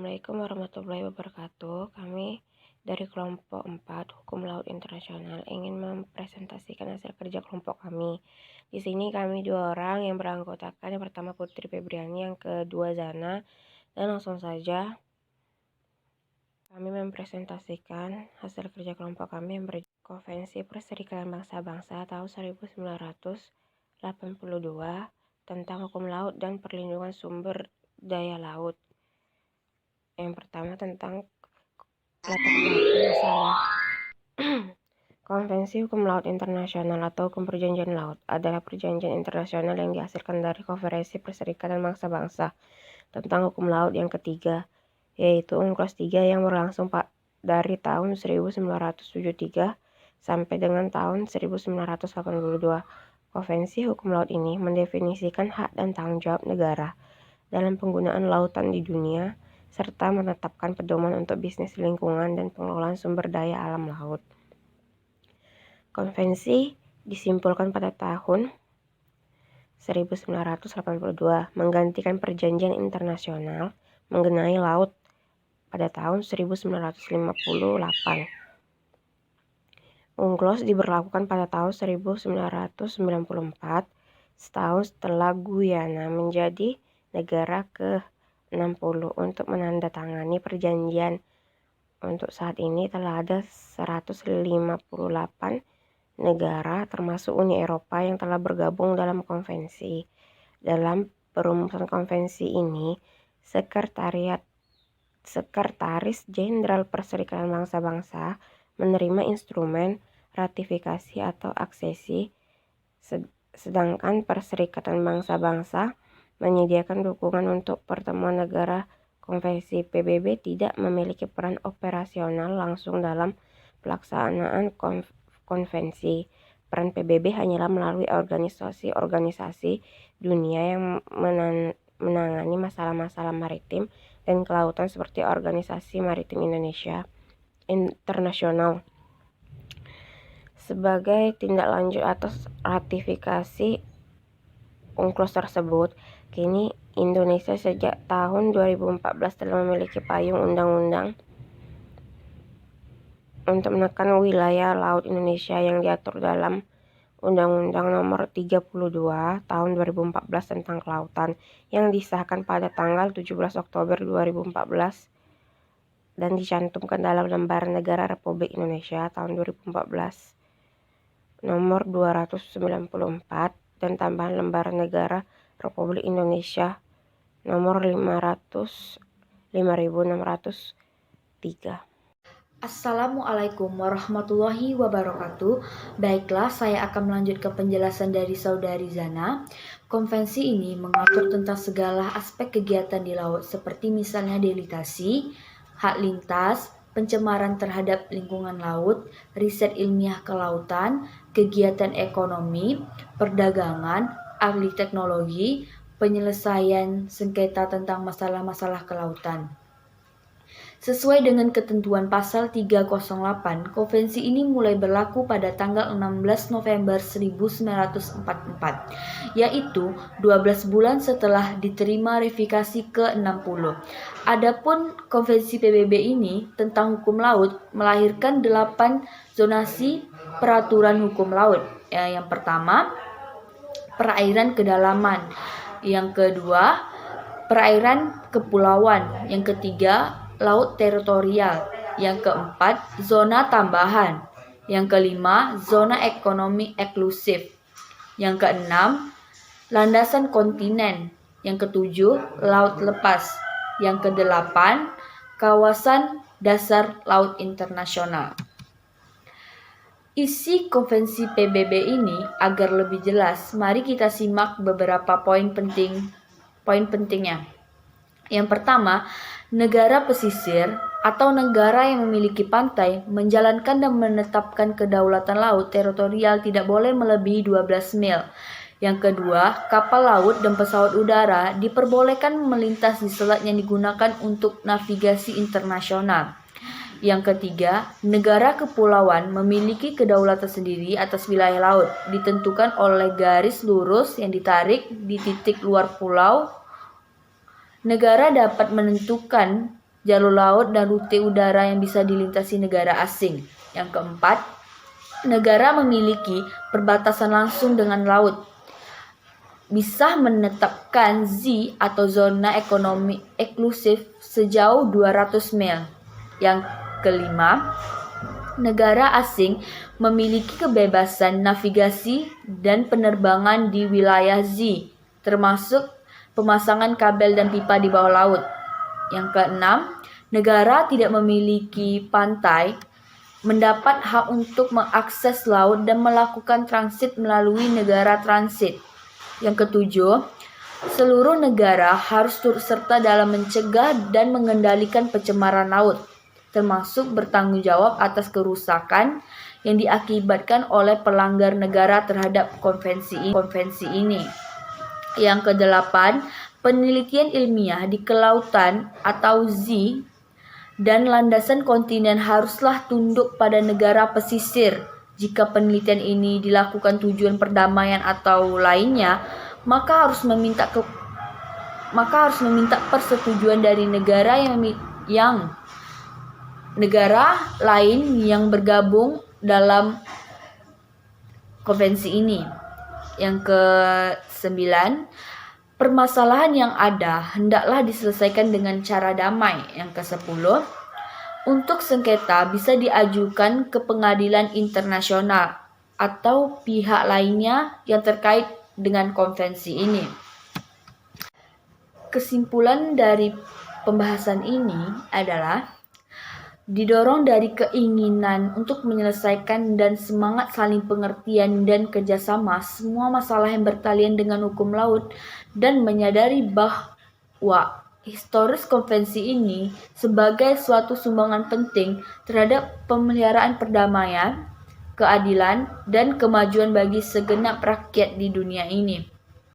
Assalamualaikum warahmatullahi wabarakatuh. Kami dari kelompok 4 Hukum Laut Internasional ingin mempresentasikan hasil kerja kelompok kami. Di sini kami 2 orang yang beranggotakan. Yang pertama Putri Febriani, yang kedua Zana. Dan langsung saja kami mempresentasikan hasil kerja kelompok kami yang Konvensi Perserikatan Bangsa-Bangsa tahun 1982 tentang hukum laut dan perlindungan sumber daya laut. Yang pertama tentang latar belakang masalah. Konvensi Hukum Laut Internasional atau Hukum Perjanjian Laut adalah perjanjian internasional yang dihasilkan dari Konferensi Perserikatan Bangsa-Bangsa tentang hukum laut yang ketiga, yaitu UNCLOS 3 yang berlangsung dari tahun 1973 sampai dengan tahun 1982. Konvensi Hukum Laut ini mendefinisikan hak dan tanggung jawab negara dalam penggunaan lautan di dunia, serta menetapkan pedoman untuk bisnis lingkungan dan pengelolaan sumber daya alam laut. Konvensi disimpulkan pada tahun 1982, menggantikan perjanjian internasional mengenai laut pada tahun 1958. UNCLOS diberlakukan pada tahun 1994, setahun setelah Guyana menjadi negara ke-60 untuk menandatangani perjanjian. Untuk saat ini telah ada 158 negara termasuk Uni Eropa yang telah bergabung dalam konvensi. Dalam perumusan konvensi ini, Sekretaris Jenderal Perserikatan Bangsa-Bangsa menerima instrumen ratifikasi atau aksesi, sedangkan Perserikatan Bangsa-Bangsa menyediakan dukungan untuk pertemuan negara. Konvensi PBB tidak memiliki peran operasional langsung dalam pelaksanaan konvensi. Peran PBB hanyalah melalui organisasi-organisasi dunia yang menangani masalah-masalah maritim dan kelautan seperti Organisasi Maritim Indonesia Internasional. Sebagai tindak lanjut atas ratifikasi UNCLOS tersebut, kini Indonesia sejak tahun 2014 telah memiliki payung undang-undang untuk menekan wilayah laut Indonesia yang diatur dalam Undang-Undang Nomor 32 Tahun 2014 tentang Kelautan yang disahkan pada tanggal 17 Oktober 2014 dan dicantumkan dalam Lembar Negara Republik Indonesia tahun 2014 Nomor 294 dan tambahan Lembar Negara Republik Indonesia Nomor 5603. Assalamualaikum warahmatullahi wabarakatuh. Baiklah, saya akan melanjutkan penjelasan dari saudari Zana. Konvensi ini mengatur tentang segala aspek kegiatan di laut seperti misalnya delitasi, hak lintas, pencemaran terhadap lingkungan laut, riset ilmiah kelautan, kegiatan ekonomi, perdagangan, ahli teknologi, penyelesaian sengketa tentang masalah-masalah kelautan. Sesuai dengan ketentuan pasal 308, konvensi ini mulai berlaku pada tanggal 16 November 1944, yaitu 12 bulan setelah diterima revisi ke-60. Adapun konvensi PBB ini tentang hukum laut melahirkan 8 zonasi peraturan hukum laut. Yang pertama, perairan kedalaman. Yang kedua, perairan kepulauan. Yang ketiga, laut teritorial. Yang keempat, zona tambahan. Yang kelima, zona ekonomi eksklusif. Yang keenam, landasan kontinen. Yang ketujuh, laut lepas. Yang kedelapan, kawasan dasar laut internasional. Isi konvensi PBB ini agar lebih jelas, mari kita simak beberapa poin pentingnya. Yang pertama, negara pesisir atau negara yang memiliki pantai menjalankan dan menetapkan kedaulatan laut teritorial tidak boleh melebihi 12 mil. Yang kedua, kapal laut dan pesawat udara diperbolehkan melintas di selat yang digunakan untuk navigasi internasional. Yang ketiga, negara kepulauan memiliki kedaulatan sendiri atas wilayah laut, ditentukan oleh garis lurus yang ditarik di titik luar pulau. Negara dapat menentukan jalur laut dan rute udara yang bisa dilintasi negara asing. Yang keempat, negara memiliki perbatasan langsung dengan laut, bisa menetapkan Z atau zona ekonomi eksklusif sejauh 200 mil. Yang kelima, negara asing memiliki kebebasan navigasi dan penerbangan di wilayah Z, termasuk pemasangan kabel dan pipa di bawah laut. Yang keenam, negara tidak memiliki pantai, mendapat hak untuk mengakses laut dan melakukan transit melalui negara transit. Yang ketujuh, seluruh negara harus turut serta dalam mencegah dan mengendalikan pencemaran laut, termasuk bertanggung jawab atas kerusakan yang diakibatkan oleh pelanggar negara terhadap konvensi ini. Yang kedelapan, penelitian ilmiah di kelautan atau Z dan landasan kontinen haruslah tunduk pada negara pesisir. Jika penelitian ini dilakukan tujuan perdamaian atau lainnya, maka harus meminta persetujuan dari negara lain yang bergabung dalam konvensi ini. Yang ke-9, permasalahan yang ada hendaklah diselesaikan dengan cara damai. Yang ke-10, untuk sengketa bisa diajukan ke pengadilan internasional atau pihak lainnya yang terkait dengan konvensi ini. Kesimpulan dari pembahasan ini adalah didorong dari keinginan untuk menyelesaikan dan semangat saling pengertian dan kerjasama semua masalah yang bertalian dengan hukum laut, dan menyadari bahwa historis konvensi ini sebagai suatu sumbangan penting terhadap pemeliharaan perdamaian, keadilan, dan kemajuan bagi segenap rakyat di dunia ini.